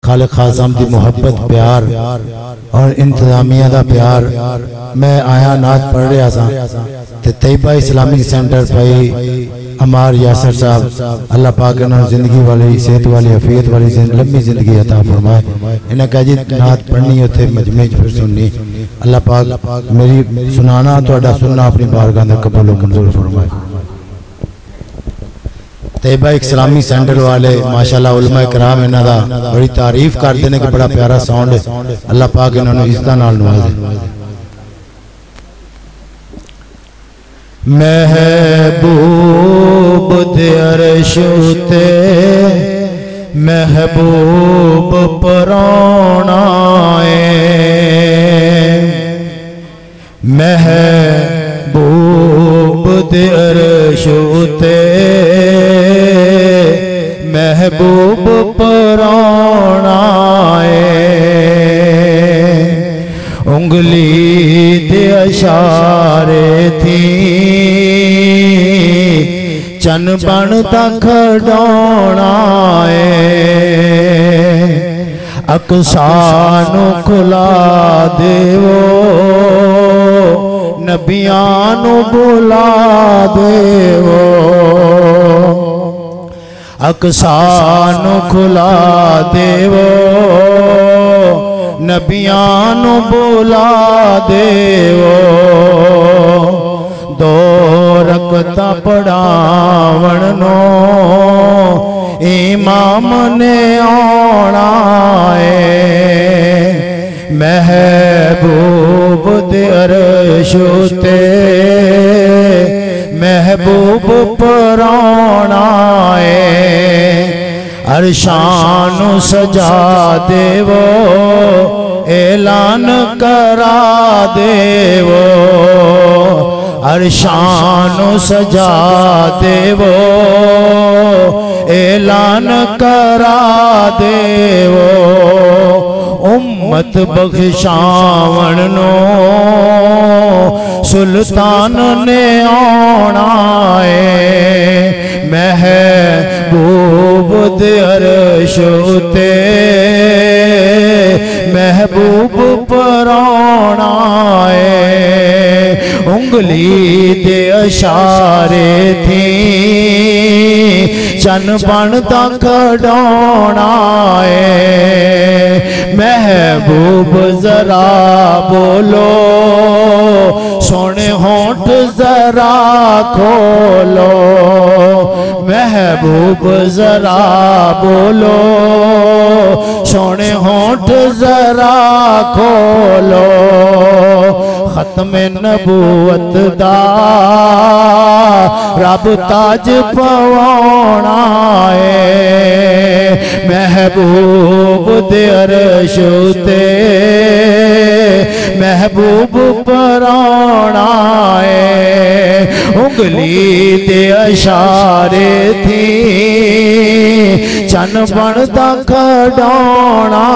खालिक आज़म की मुहब्बत प्यार और इंतजामिया का प्यार। मैं आया नात पढ़ रहा था ते तैयबा इस्लामिक सेंटर भाई अमार यासर साहब अल्लाह पाक इन्होंने जिंदगी वाली सेहत वाली हफीयत वाली लंबी जिंदगी अता फरमाए। इन्हें कहा जी नात पढ़नी उत्थे मजमे फिर सुननी। अल्लाह पाक मेरी सुनाना तुहाडा सुनना अपनी बारगाह में कबूल व मंजूर फरमाए। तैयबा इस्लामी सेंटर वाले माशाअल्लाह उलमा इकराम इन्हां दा बड़ी तारीफ करते हैं कि बड़ा प्यारा साउंड है। अल्लाह पाक इन्होंने इज्जत नाल नवाजे। महबूब दे अर्श ते महबूब पराना महबूब दे अर्श ते महबूब पराना उंगली दे इशारे थी चन बन तक खड़ाना अकसानू खुला देवो नबियानू बुला देवो अकसानू खुला देवो नबियानू बुला देवो दो रकता पढ़ावण नो इमाम ने आना महबूब दे अर्श ते महबूब पराना अरशानू सजा देवो ऐलान करा देवो अरशानू सजा देवो ऐलान करा देवो उम्मत बख्शावण नो सुल्तान ने आना महबूब दे अर्श ते महबूब पराना उंगली दे इशारे थी चन बनता खड़ाना महबूब जरा बोलो सोने होंठ जरा खोलो महबूब जरा बोलो सोने होंठ जरा खोलो खत्मे नबूवत दा रब ताज पवाना महबूब दे अर्श ते महबूब पराना उंगली दे इशारे थी चन बनता खड़ाना